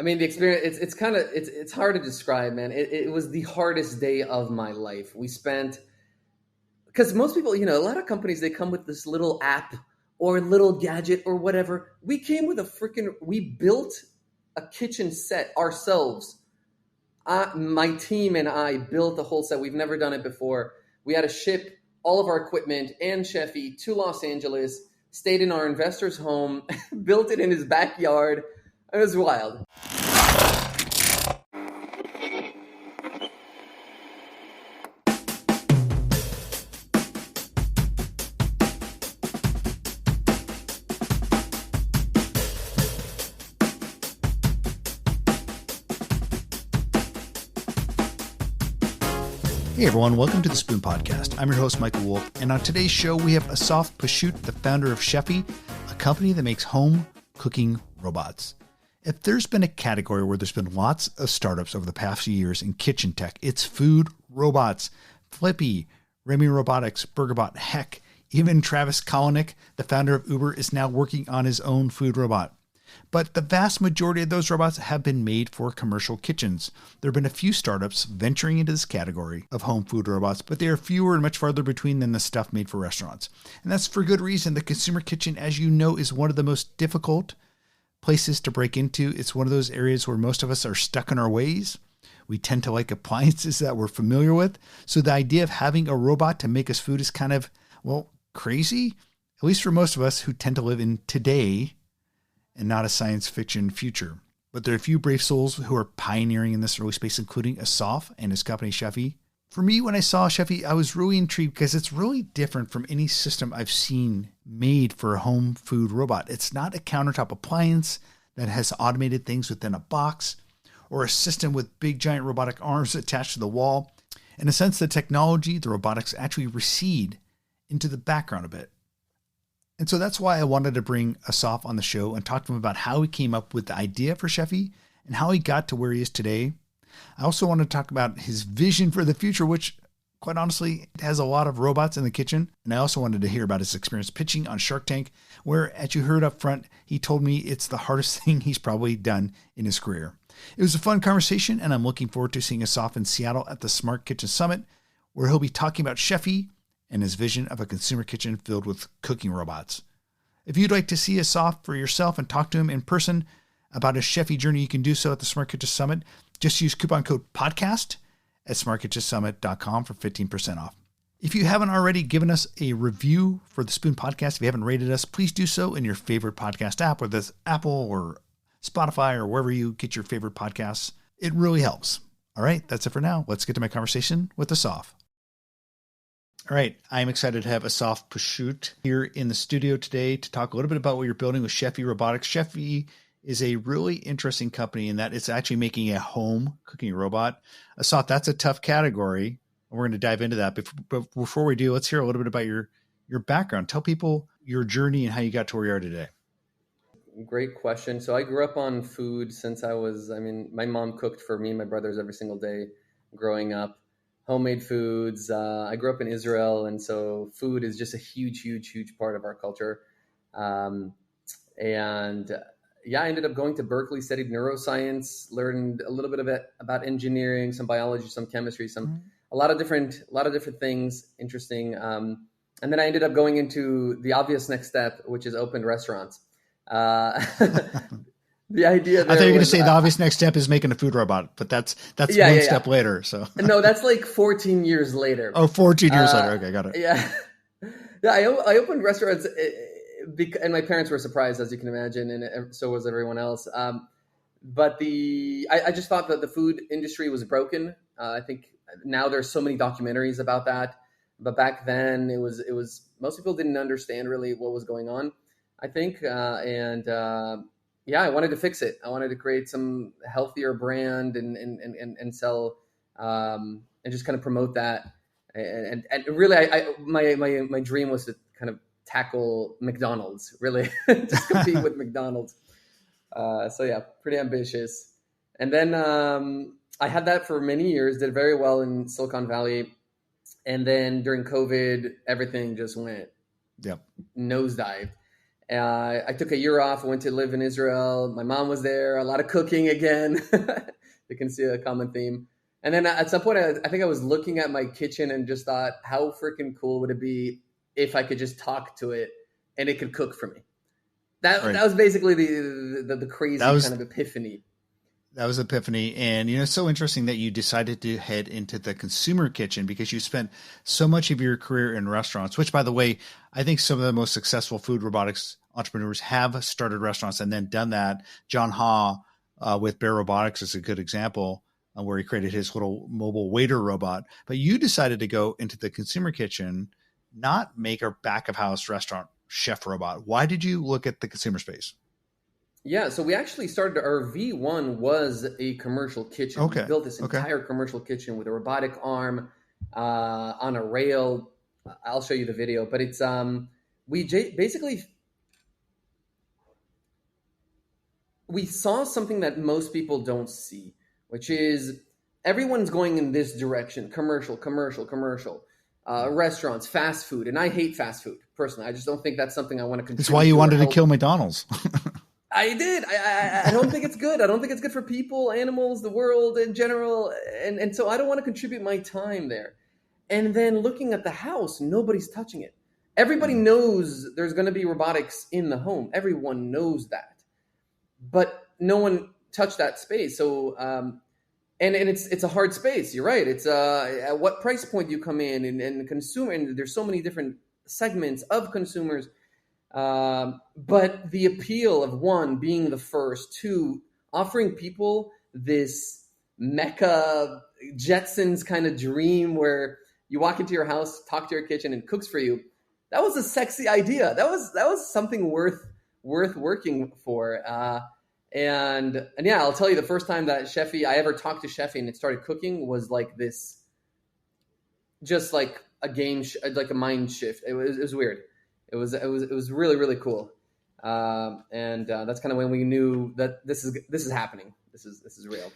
I mean, the experience, it's hard to describe, man. It was the hardest day of my life. We spent, because most people, a lot of companies, they come with this little app or little gadget or whatever. We built a kitchen set ourselves. My team and I built the whole set. We've never done it before. We had to ship all of our equipment and Chefee to Los Angeles, stayed in our investor's home, built it in his backyard. It was wild. Hey everyone, welcome to the Spoon Podcast. I'm your host, Michael Wolf, and on today's show, we have Asaf Pashut, the founder of Chefee, a company that makes home cooking robots. If there's been a category where there's been lots of startups over the past few years in kitchen tech, it's food robots. Flippy, Remy Robotics, BurgerBot, heck, even Travis Kalanick, the founder of Uber, is now working on his own food robot. But the vast majority of those robots have been made for commercial kitchens. There have been a few startups venturing into this category of home food robots, but they are fewer and much farther between than the stuff made for restaurants. And that's for good reason. The consumer kitchen, as you know, is one of the most difficult places to break into. It's one of those areas where most of us are stuck in our ways. We tend to like appliances that we're familiar with. So the idea of having a robot to make us food is kind of, crazy, at least for most of us who tend to live in today and not a science fiction future. But there are a few brave souls who are pioneering in this early space, including Asaf and his company Chefee. For me, when I saw Chefee, I was really intrigued because it's really different from any system I've seen made for a home food robot. It's not a countertop appliance that has automated things within a box or a system with big giant robotic arms attached to the wall. In a sense, the technology, the robotics actually recede into the background a bit. And so that's why I wanted to bring Asaf on the show and talk to him about how he came up with the idea for Chefee and how he got to where he is today. I also want to talk about his vision for the future, which quite honestly has a lot of robots in the kitchen. And I also wanted to hear about his experience pitching on Shark Tank, where, as you heard up front, he told me it's the hardest thing he's probably done in his career. It was a fun conversation, and I'm looking forward to seeing Asaf in Seattle at the Smart Kitchen Summit, where he'll be talking about Chefee and his vision of a consumer kitchen filled with cooking robots. If you'd like to see Asaf for yourself and talk to him in person about his Chefee journey, you can do so at the Smart Kitchen Summit. Just use coupon code PODCAST at smartkitchensummit.com for 15% off. If you haven't already given us a review for the Spoon Podcast, if you haven't rated us, please do so in your favorite podcast app, whether it's Apple or Spotify or wherever you get your favorite podcasts. It really helps. All right, that's it for now. Let's get to my conversation with Asaf. All right, I'm excited to have Asaf Pashut here in the studio today to talk a little bit about what you're building with Chefee Robotics. Chefee is a really interesting company in that it's actually making a home cooking robot. Asaf, that's a tough category, and we're going to dive into that. But before we do, let's hear a little bit about your background. Tell people your journey and how you got to where you are today. Great question. So I grew up on food since my mom cooked for me and my brothers every single day growing up. Homemade foods. I grew up in Israel, and so food is just a huge, huge, huge part of our culture. I ended up going to Berkeley, studied neuroscience, learned a little bit of it about engineering, some biology, some chemistry, a lot of different things, interesting. And then I ended up going into the obvious next step, which is open restaurants. The idea there I thought you were going to was, say the obvious next step is making a food robot, but that's one step later. So no, that's like 14 years later. Oh, 14 years later. Okay, got it. Yeah. Yeah, I opened restaurants and my parents were surprised, as you can imagine, and so was everyone else. But I just thought that the food industry was broken. I think now there's so many documentaries about that, but back then it was most people didn't understand really what was going on, I think, I wanted to fix it. I wanted to create some healthier brand and sell and just kind of promote that. And really, my dream was to kind of tackle McDonald's, really, just compete with McDonald's. Pretty ambitious. And then I had that for many years, did very well in Silicon Valley. And then during COVID, everything just went nosedived. I took a year off. I went to live in Israel. My mom was there. A lot of cooking again. You can see a common theme. And then at some point, I think I was looking at my kitchen and just thought, how freaking cool would it be if I could just talk to it and it could cook for me? That was basically the crazy kind of epiphany. That was epiphany. And, it's so interesting that you decided to head into the consumer kitchen because you spent so much of your career in restaurants, which, by the way, I think some of the most successful food robotics entrepreneurs have started restaurants and then done that. John Ha with Bear Robotics is a good example where he created his little mobile waiter robot. But you decided to go into the consumer kitchen, not make a back of house restaurant chef robot. Why did you look at the consumer space? Yeah, so we actually started, our V1 was a commercial kitchen. Okay. We built this entire commercial kitchen with a robotic arm on a rail. I'll show you the video, but it's basically we saw something that most people don't see, which is everyone's going in this direction: commercial, restaurants, fast food, and I hate fast food personally. I just don't think that's something I want to contribute. That's why you wanted to kill McDonald's. I did. I don't think it's good. I don't think it's good for people, animals, the world in general. And so I don't want to contribute my time there. And then looking at the house, nobody's touching it. Everybody knows there's going to be robotics in the home. Everyone knows that. But no one touched that space. So, and it's a hard space. You're right. It's at what price point you come in and consumer, and there's so many different segments of consumers. But the appeal of one, being the first, two, offering people this Mecca Jetsons kind of dream where you walk into your house, talk to your kitchen, and cooks for you. That was a sexy idea. That was something worth working for. And yeah, I'll tell you, the first time that I ever talked to Chefee and it started cooking was like this, just like a game, like a mind shift. It was weird. It was really, really cool. And that's kind of when we knew that this is happening. This is real.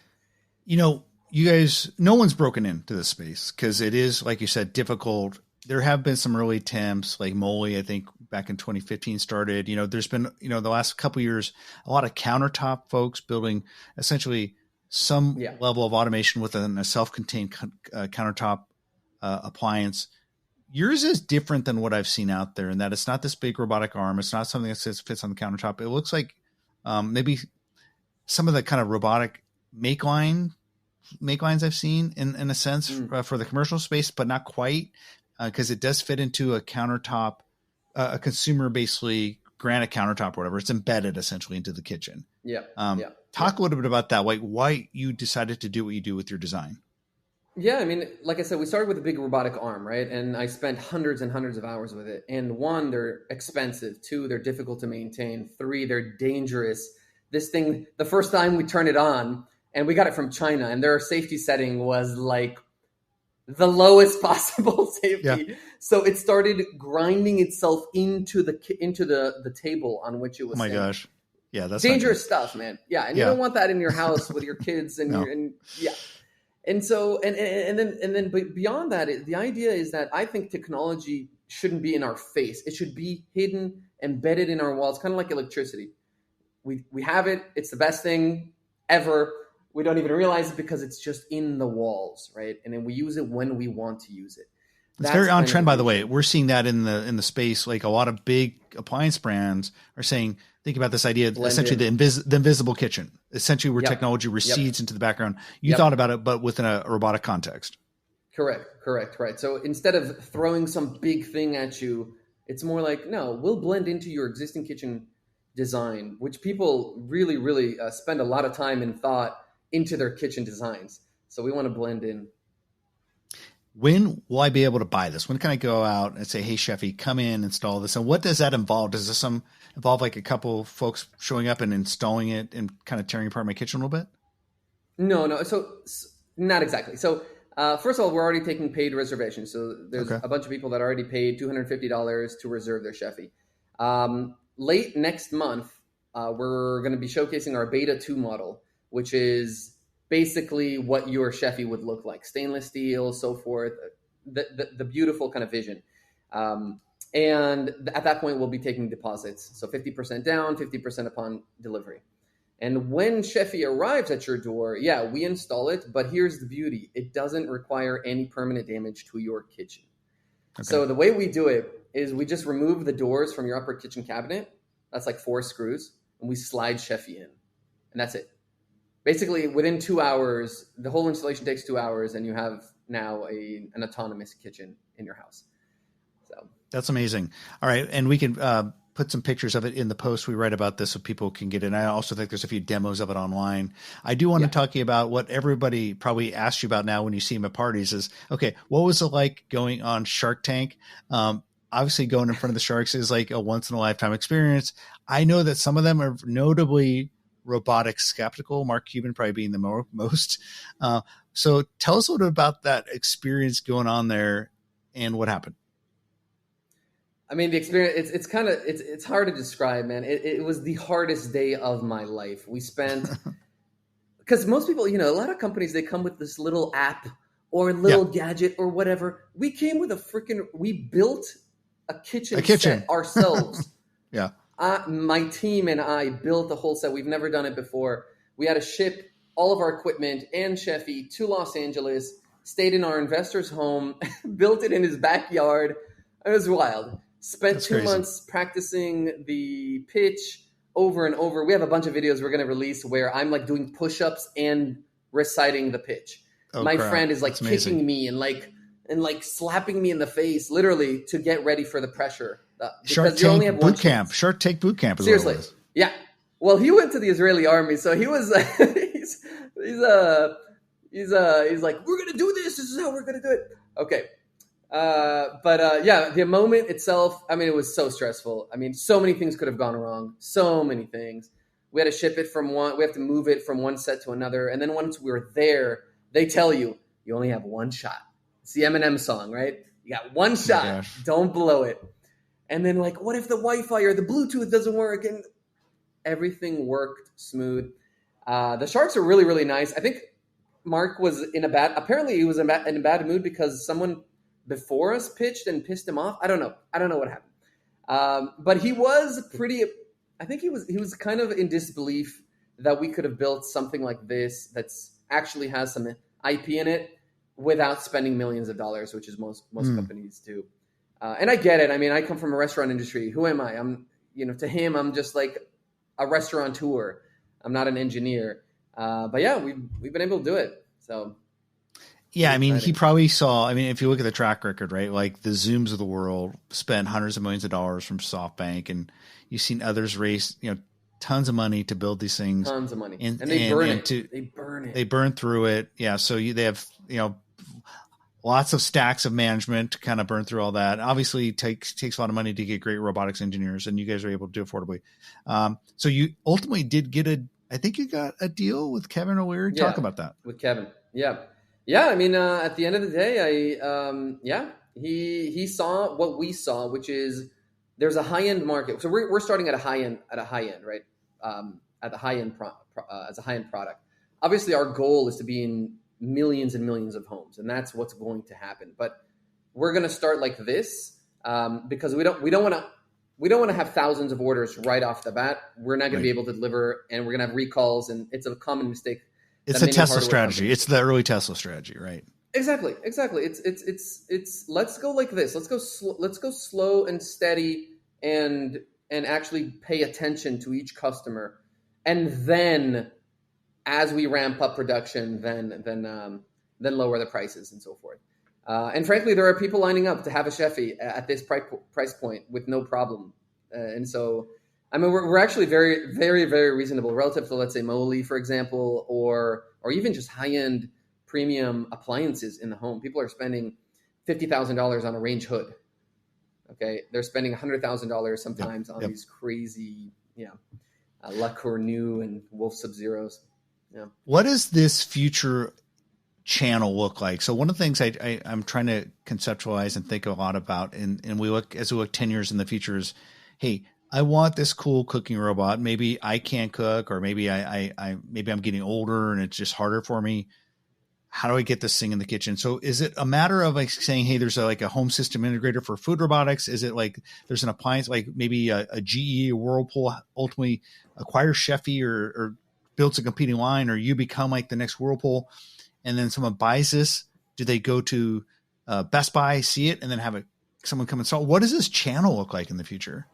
You guys, no one's broken into this space because it is, like you said, difficult. There have been some early attempts, like Molly, I think back in 2015 started. There's been, the last couple of years, a lot of countertop folks building essentially some level of automation within a self-contained countertop appliance. Yours is different than what I've seen out there in that it's not this big robotic arm. It's not something that fits on the countertop. It looks like maybe some of the kind of robotic make lines I've seen in a sense for the commercial space, but not quite because it does fit into a countertop, a consumer basically granite countertop or whatever. It's embedded essentially into the kitchen. Talk a little bit about that. Like why you decided to do what you do with your design. Yeah, I mean, like I said, we started with a big robotic arm, right? And I spent hundreds and hundreds of hours with it. And one, they're expensive. Two, they're difficult to maintain. Three, they're dangerous. This thing, the first time we turned it on, and we got it from China, and their safety setting was like the lowest possible safety. Yeah. So it started grinding itself into the table on which it was. Oh my gosh. Yeah, that's dangerous stuff, man. Yeah, and you don't want that in your house with your kids and no. And so, and then, but beyond that, the idea is that I think technology shouldn't be in our face. It should be hidden, embedded in our walls, kind of like electricity. We have it. It's the best thing ever. We don't even realize it because it's just in the walls, right? And then we use it when we want to use it. It's very on trend, by the way. We're seeing that in the space. Like a lot of big appliance brands are saying, think about this idea, essentially the invisible kitchen, essentially where technology recedes into the background. You thought about it, but within a robotic context. Correct. Right. So instead of throwing some big thing at you, it's more like, no, we'll blend into your existing kitchen design, which people really, really spend a lot of time and thought into their kitchen designs. So we want to blend in. When will I be able to buy this? When can I go out and say, hey, Chefee, come in, install this? And what does that involve? Does this involve like a couple folks showing up and installing it and kind of tearing apart my kitchen a little bit? No. So not exactly. So first of all, we're already taking paid reservations. So there's a bunch of people that already paid $250 to reserve their Chefee. Late next month, we're going to be showcasing our Beta 2 model, which is basically what your Chefee would look like. Stainless steel, so forth, the beautiful kind of vision. And at that point, we'll be taking deposits. So 50% down, 50% upon delivery. And when Chefee arrives at your door, yeah, we install it. But here's the beauty. It doesn't require any permanent damage to your kitchen. Okay. So the way we do it is we just remove the doors from your upper kitchen cabinet. That's like 4 screws. And we slide Chefee in. And that's it. Basically, within 2 hours, the whole installation takes 2 hours, and you have now an autonomous kitchen in your house. So that's amazing. All right, and we can put some pictures of it in the post we write about this so people can get it. And I also think there's a few demos of it online. I do want to talk to you about what everybody probably asks you about now when you see them at parties is, okay, what was it like going on Shark Tank? Obviously, going in front of the sharks is like a once-in-a-lifetime experience. I know that some of them are notably robotics skeptical, Mark Cuban probably being the most. So tell us a little bit about that experience going on there and what happened. I mean, the experience, it's hard to describe, man. It was the hardest day of my life. We spent, because most people, a lot of companies, they come with this little app or little gadget or whatever. We came with we built a kitchen set ourselves. Yeah. My team and I built the whole set. We've never done it before. We had to ship all of our equipment and Chefee to Los Angeles, stayed in our investor's home, built it in his backyard. It was wild. Spent That's 2 crazy. Months practicing the pitch over and over. We have a bunch of videos we're going to release where I'm like doing push-ups and reciting the pitch. My friend is like That's kicking amazing. Me and slapping me in the face, literally, to get ready for the pressure. Shark Tank boot camp. Shark Tank boot camp. Seriously, yeah. Well, he went to the Israeli army, so he was. He's like, we're gonna do this. This is how we're gonna do it. Okay, the moment itself. I mean, it was so stressful. I mean, so many things could have gone wrong. So many things. We had to ship it from one. We have to move it from one set to another, and then once we were there, they tell you only have one shot. It's the Eminem song, right? You got one shot. Don't blow it. And then what if the Wi-Fi or the Bluetooth doesn't work? And everything worked smooth. The sharks are really, really nice. I think Mark was apparently he was in a bad mood because someone before us pitched and pissed him off. I don't know what happened. But he was I think he was kind of in disbelief that we could have built something like this that's actually has some IP in it without spending millions of dollars, which is most companies do. And I get it. I mean, I come from a restaurant industry. Who am I? I'm, to him, I'm just like a restaurateur. I'm not an engineer. But yeah, we've been able to do it. So. Yeah. I mean, he probably saw, if you look at the track record, right? Like the Zooms of the world spent hundreds of millions of dollars from SoftBank, and you've seen others raise, tons of money to build these things. Tons of money. And they burn it. They burn it. They burn through it. Yeah. So they have, lots of stacks of management to kind of burn through all that. Obviously, it takes a lot of money to get great robotics engineers, and you guys are able to do it affordably. So you ultimately did get I think you got a deal with Kevin O'Leary. Talk about that. With Kevin. Yeah. Yeah. I mean, at the end of the day, he saw what we saw, which is there's a high-end market. So we're starting at a high end, right? At the high end as a high-end product. Obviously, our goal is to be in millions and millions of homes, and that's what's going to happen. But we're going to start like this because we don't want to have thousands of orders right off the bat. We're not going to be able to deliver, and we're going to have recalls, and it's a common mistake. It's a Tesla strategy. It's the early Tesla strategy, right? Exactly. It's let's go like this. Let's go slow and steady, and actually pay attention to each customer, and then as we ramp up production, then lower the prices and so forth. And frankly, there are people lining up to have a Chefee at this price point with no problem. And so, I mean, we're actually very, very, very reasonable relative to, let's say, Moly, for example, or even just high-end premium appliances in the home. People are spending $50,000 on a range hood. Okay, they're spending $100,000 sometimes on these crazy, La Cornu and Wolf Sub-Zeros. Yeah. What does this future channel look like? So one of the things I'm trying to conceptualize and think a lot about, and we look 10 years in the future is, hey, I want this cool cooking robot. Maybe I can't cook, or maybe maybe I'm getting older and it's just harder for me. how do I get this thing in the kitchen? So is it a matter of like saying, hey, there's like a home system integrator for food robotics? Is it like there's an appliance, like maybe a GE or Whirlpool ultimately acquires Chefee or builds a competing line, or you become like the next Whirlpool, and then someone buys this? Do they go to Best Buy, see it, and then have someone come install? What does this channel look like in the future?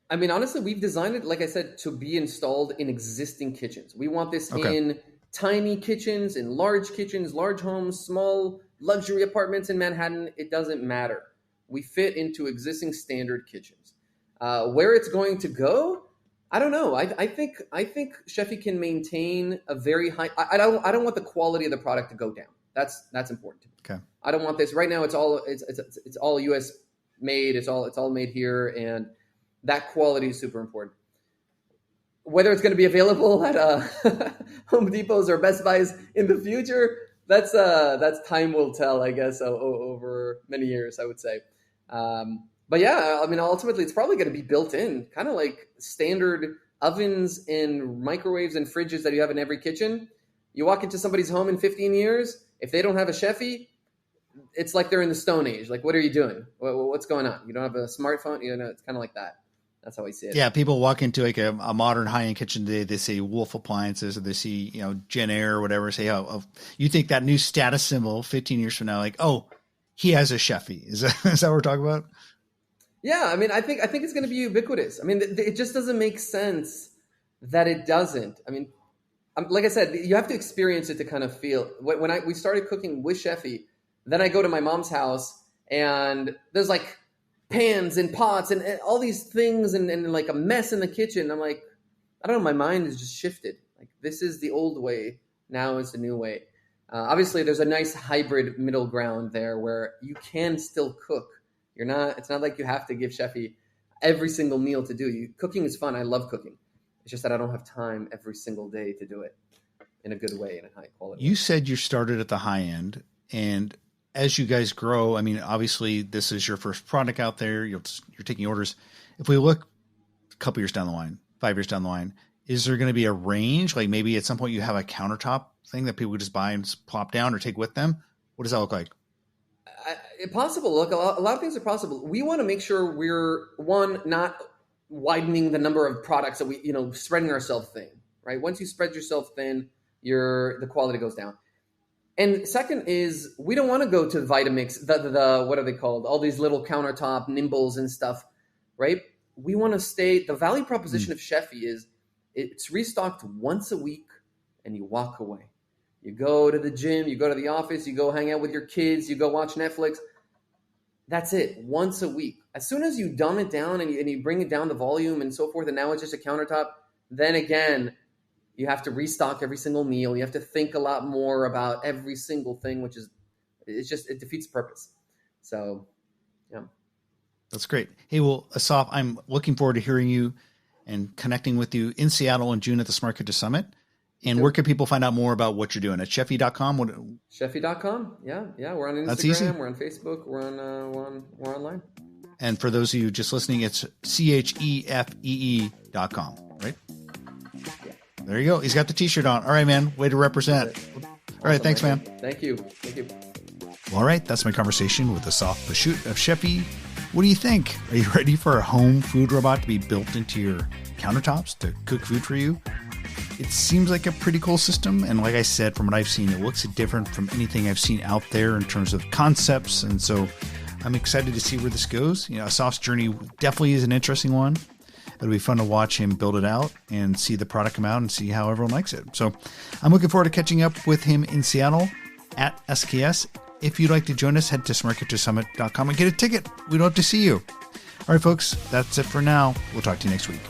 I mean, honestly, we've designed it, like I said, to be installed in existing kitchens. We want this in tiny kitchens, in large kitchens, large homes, small luxury apartments in Manhattan. It doesn't matter. We fit into existing standard kitchens. Where it's going to go, I don't know. I think Chefee can maintain a very high. I don't want the quality of the product to go down. That's important to me. Okay. I don't want this right now. It's all U.S. made. It's all made here, and that quality is super important. Whether it's going to be available at Home Depots or Best Buys in the future, that's time will tell, I guess, over many years, I would say. But yeah, I mean, ultimately, it's probably going to be built in, kind of like standard ovens and microwaves and fridges that you have in every kitchen. You walk into somebody's home in 15 years, if they don't have a Chefee, it's like they're in the Stone Age. Like, what are you doing? What's going on? You don't have a smartphone? You know, it's kind of like that. That's how I see it. Yeah, people walk into like a modern high-end kitchen today, they see Wolf Appliances, or they see, Gen Air or whatever, say, oh, you think that new status symbol 15 years from now, like, oh, he has a Chefee. Is that what we're talking about? Yeah, I mean, I think it's going to be ubiquitous. I mean, it just doesn't make sense that it doesn't. I mean, like I said, you have to experience it to kind of feel. When we started cooking with Chefee, then I go to my mom's house and there's like pans and pots and all these things and like a mess in the kitchen. I'm like, I don't know, my mind is just shifted. Like, this is the old way, now is the new way. Obviously, there's a nice hybrid middle ground there where you can still cook. It's not like you have to give Chefee every single meal to do. Cooking is fun. I love cooking. It's just that I don't have time every single day to do it in a good way, in a high quality way. You said you started at the high end, and as you guys grow, I mean, obviously this is your first product out there. You're taking orders. If we look a couple years down the line, 5 years down the line, is there going to be a range? Like maybe at some point you have a countertop thing that people just buy and just plop down or take with them. What does that look like? Possible. Look, a lot of things are possible. We want to make sure we're, one, not widening the number of products that we, spreading ourselves thin, right? Once you spread yourself thin, the quality goes down. And second is, we don't want to go to Vitamix, the what are they called? All these little countertop nimbles and stuff, right? We want to stay, the value proposition of Chefee is it's restocked once a week and you walk away. You go to the gym, you go to the office, you go hang out with your kids, you go watch Netflix. That's it, once a week. As soon as you dumb it down and you bring it down the volume and so forth, and now it's just a countertop, then again, you have to restock every single meal. You have to think a lot more about every single thing, which is, it defeats the purpose. So, yeah. That's great. Hey, well, Asaf, I'm looking forward to hearing you and connecting with you in Seattle in June at the Smart Kitchen Summit. And where can people find out more about what you're doing? At Chefee.com? Chefee.com. Yeah. We're on Instagram. That's easy. We're on Facebook. We're online. And for those of you just listening, it's CHEFEE.com, right? Yeah. There you go. He's got the t-shirt on. All right, man. Way to represent. Awesome, all right. Thanks, man. Thank you. Well, all right. That's my conversation with Asaf Pashut of Chefee. What do you think? Are you ready for a home food robot to be built into your countertops to cook food for you? It seems like a pretty cool system. And like I said, from what I've seen, it looks different from anything I've seen out there in terms of concepts. And so I'm excited to see where this goes. Asaf's journey definitely is an interesting one. It'll be fun to watch him build it out and see the product come out and see how everyone likes it. So I'm looking forward to catching up with him in Seattle at SKS. If you'd like to join us, head to smartkitchensummit.com and get a ticket. We'd love to see you. All right, folks, that's it for now. We'll talk to you next week.